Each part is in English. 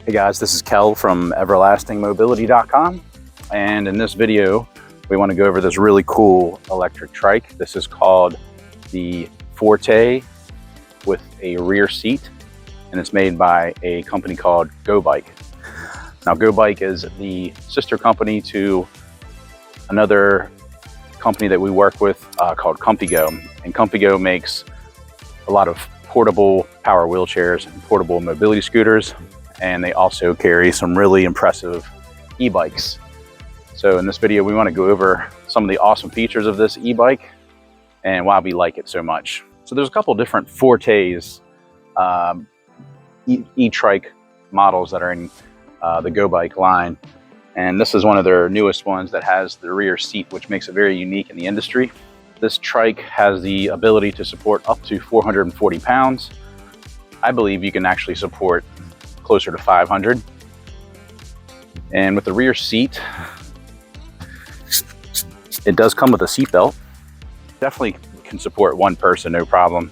Hey guys, this is Kel from everlastingmobility.com, and in this video we want to go over this really cool electric trike. This is called the Forte with a rear seat, and it's made by a company called Go Bike. Now Go Bike is the sister company to another company that we work with called ComfyGo, and ComfyGo makes a lot of portable power wheelchairs and portable mobility scooters, and they also carry some really impressive e-bikes. So in this video we want to go over some of the awesome features of this e-bike and why we like it so much. So there's a couple different Fortes e-trike models that are in the Go Bike line, and this is one of their newest ones that has the rear seat, which makes it very unique in the industry. This trike has the ability to support up to 440 pounds. I believe you can actually support closer to 500. And with the rear seat, it does come with a seat belt. Definitely can support one person, no problem.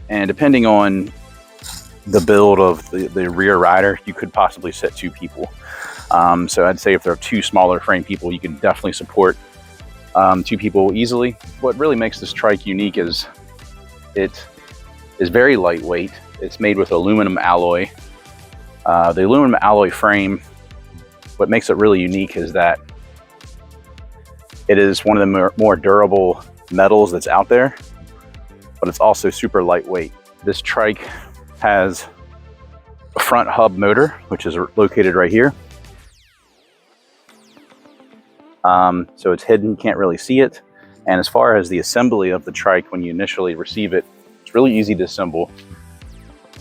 And depending on the build of the rear rider, you could possibly sit two people. So I'd say if there are two smaller frame people, you can definitely support two people easily. What really makes this trike unique is it is very lightweight. It's made with aluminum alloy. The aluminum alloy frame, what makes it really unique is that it is one of the more durable metals that's out there, but it's also super lightweight. This trike has a front hub motor, which is located right here. So it's hidden, can't really see it. And as far as the assembly of the trike, when you initially receive it, it's really easy to assemble.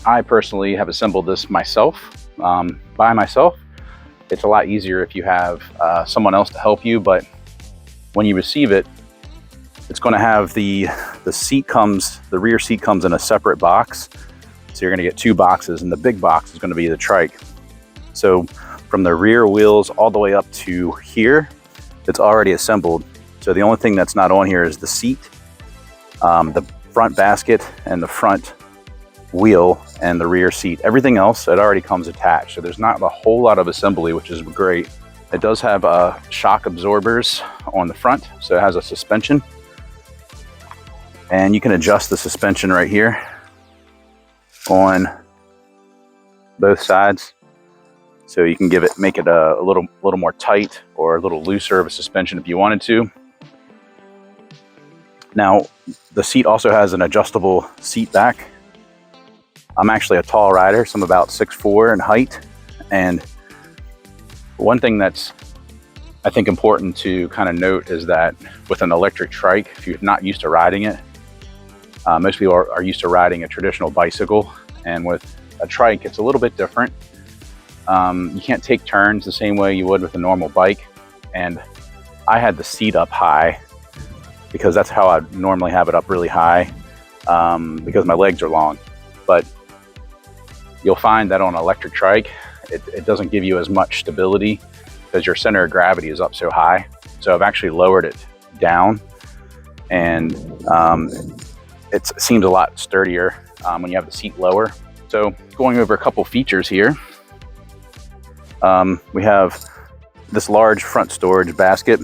I personally have assembled this myself, by myself. It's a lot easier if you have someone else to help you, but when you receive it, it's going to have the rear seat comes in a separate box. So you're going to get two boxes, and the big box is going to be the trike. So from the rear wheels all the way up to here, it's already assembled. So the only thing that's not on here is the seat, the front basket, and the front wheel and the rear seat. Everything else, it already comes attached. So there's not a whole lot of assembly, which is great. It does have shock absorbers on the front, so it has a suspension. And you can adjust the suspension right here on both sides. So you can make it a little more tight or a little looser of a suspension if you wanted to. Now, the seat also has an adjustable seat back. I'm actually a tall rider, so I'm about 6'4" in height. And one thing that's, I think, important to kind of note is that with an electric trike, if you're not used to riding it, most people are used to riding a traditional bicycle, and with a trike, it's a little bit different. You can't take turns the same way you would with a normal bike. And I had the seat up high because that's how I normally have it up really high, because my legs are long. But you'll find that on an electric trike, it doesn't give you as much stability because your center of gravity is up so high. So I've actually lowered it down, and it seems a lot sturdier when you have the seat lower. So going over a couple features here, we have this large front storage basket.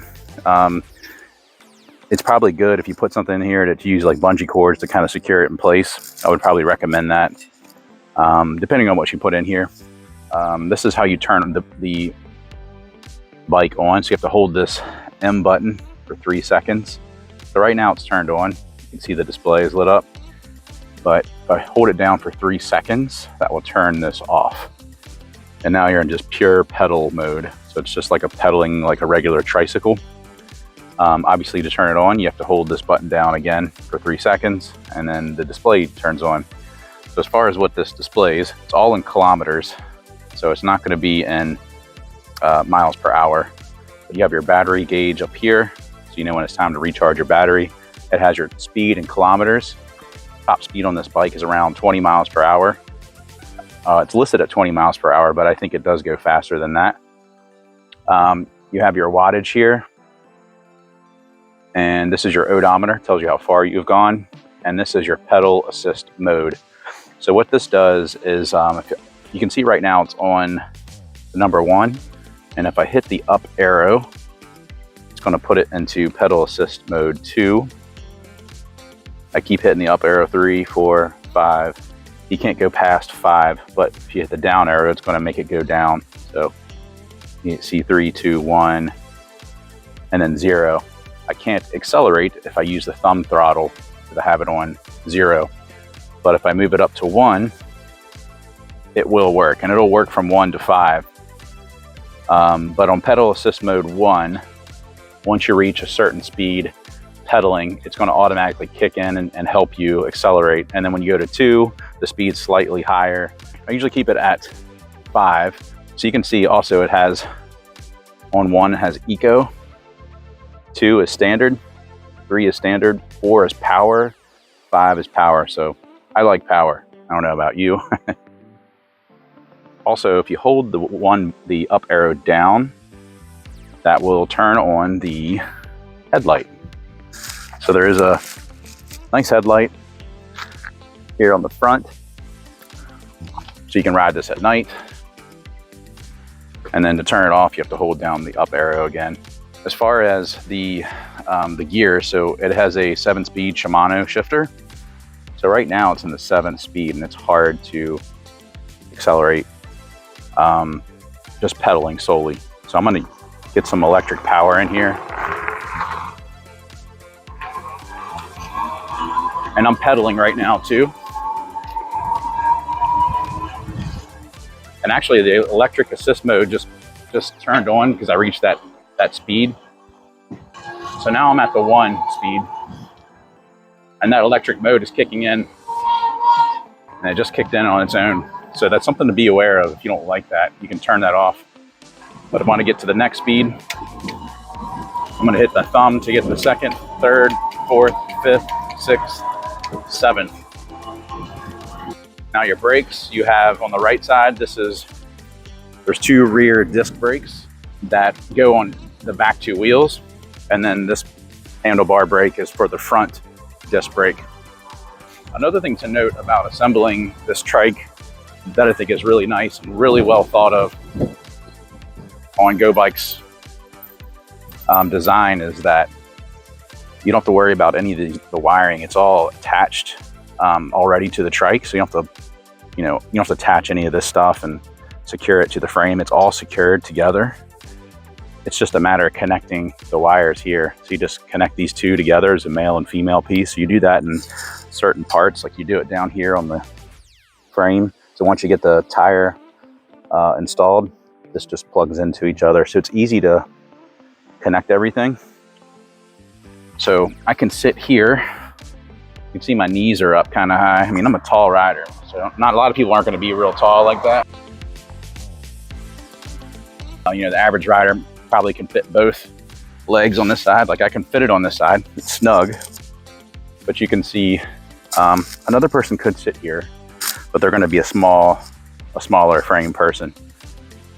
It's probably good if you put something in here to use like bungee cords to kind of secure it in place. I would probably recommend that, depending on what you put in here. This is how you turn the bike on. So you have to hold this M button for 3 seconds. So right now it's turned on. You can see the display is lit up. But if I hold it down for 3 seconds, that will turn this off. And now you're in just pure pedal mode. So it's just like pedaling like a regular tricycle. Obviously, to turn it on, you have to hold this button down again for 3 seconds, and then the display turns on. So as far as what this displays, it's all in kilometers. So it's not going to be in miles per hour. But you have your battery gauge up here, so you know when it's time to recharge your battery. It has your speed in kilometers. Top speed on this bike is around 20 miles per hour. It's listed at 20 miles per hour, but I think it does go faster than that. You have your wattage here. And this is your odometer, tells you how far you've gone. And this is your pedal assist mode. So what this does is, if you can see right now it's on the number 1. And if I hit the up arrow, it's going to put it into pedal assist mode 2. I keep hitting the up arrow 3, 4, 5. You can't go past 5, but if you hit the down arrow, it's going to make it go down. So you see 3, 2, 1, and then 0. I can't accelerate if I use the thumb throttle to have it on 0. But if I move it up to 1, it will work, and it'll work from 1 to 5. But on pedal assist mode 1, once you reach a certain speed pedaling, it's going to automatically kick in and help you accelerate. And then when you go to 2, the speed's slightly higher. I usually keep it at 5. So you can see also it has, on 1 it has eco, 2 is standard, 3 is standard, 4 is power, 5 is power. So I like power. I don't know about you. Also, if you hold the up arrow down, that will turn on the headlight. So there is a nice headlight here on the front. So you can ride this at night. And then to turn it off, you have to hold down the up arrow again. As far as the gear, so it has a 7-speed Shimano shifter. So right now it's in the 7th speed, and it's hard to accelerate just pedaling solely. So I'm going to get some electric power in here. And I'm pedaling right now too. And actually the electric assist mode just turned on because I reached that speed. So now I'm at the 1 speed. And that electric mode is kicking in. And it just kicked in on its own. So that's something to be aware of. If you don't like that, you can turn that off. But if I want to get to the next speed, I'm going to hit the thumb to get to the 2nd, 3rd, 4th, 5th, 6th, 7th. Now your brakes you have on the right side, there's 2 rear disc brakes that go on the back 2 wheels. And then this handlebar brake is for the front disc brake. Another thing to note about assembling this trike that I think is really nice and really well thought of on Go Bike's design is that you don't have to worry about any of the wiring. It's all attached already to the trike, so you don't have to, you don't have to attach any of this stuff and secure it to the frame. It's all secured together. It's just a matter of connecting the wires here. So you just connect these 2 together as a male and female piece. You do that in certain parts, like you do it down here on the frame. So once you get the tire installed, this just plugs into each other. So it's easy to connect everything. So I can sit here. You can see my knees are up kind of high. I mean, I'm a tall rider, so not a lot of people aren't going to be real tall like that. The average rider probably can fit both legs on this side. Like I can fit it on this side. It's snug. But you can see another person could sit here, but they're going to be a smaller frame person.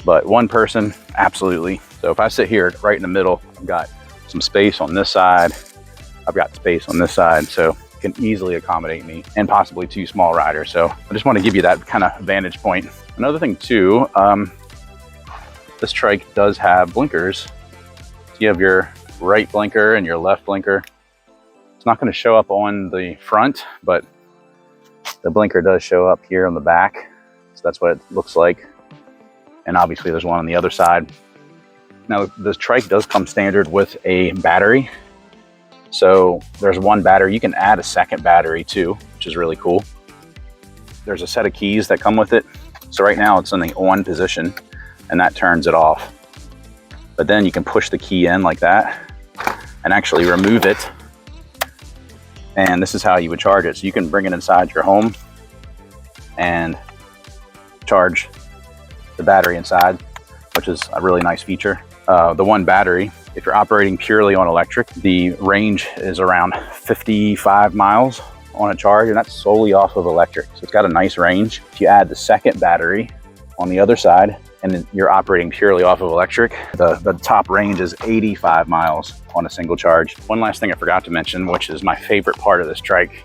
But one person, absolutely. So if I sit here right in the middle, I've got some space on this side. I've got space on this side, so it can easily accommodate me and possibly 2 small riders. So I just want to give you that kind of vantage point. Another thing too, this trike does have blinkers. So you have your right blinker and your left blinker. It's not going to show up on the front, but the blinker does show up here on the back. So that's what it looks like. And obviously there's one on the other side. Now this trike does come standard with a battery. So there's 1 battery. You can add a 2nd battery too, which is really cool. There's a set of keys that come with it. So right now it's in the on position and that turns it off. But then you can push the key in like that and actually remove it. And this is how you would charge it. So you can bring it inside your home and charge the battery inside, which is a really nice feature. The 1 battery, if you're operating purely on electric, the range is around 55 miles on a charge, and that's solely off of electric. So it's got a nice range. If you add the 2nd battery on the other side, and then you're operating purely off of electric, the top range is 85 miles on a single charge. One last thing I forgot to mention, which is my favorite part of this trike,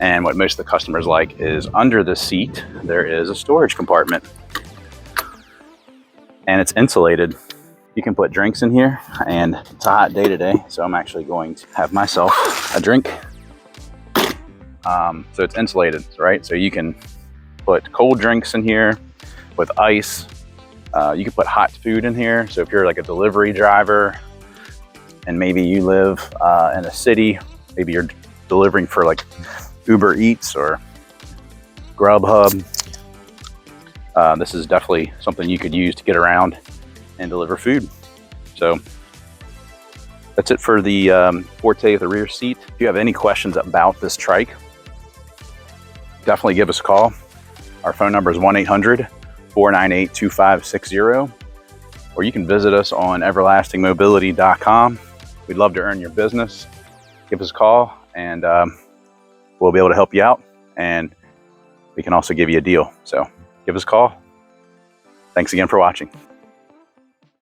And what most of the customers like is under the seat, there is a storage compartment. And it's insulated. You can put drinks in here, and it's a hot day today, so I'm actually going to have myself a drink. So it's insulated, right? So you can put cold drinks in here with ice. You can put hot food in here. So if you're like a delivery driver and maybe you live in a city, maybe you're delivering for like Uber Eats or Grubhub, this is definitely something you could use to get around and deliver food. So that's it for the Forte, the rear seat. If you have any questions about this trike, definitely give us a call. Our phone number is 1-800-498-2560, or you can visit us on everlastingmobility.com. We'd love to earn your business. Give us a call, and we'll be able to help you out, and we can also give you a deal. So give us a call. Thanks again for watching.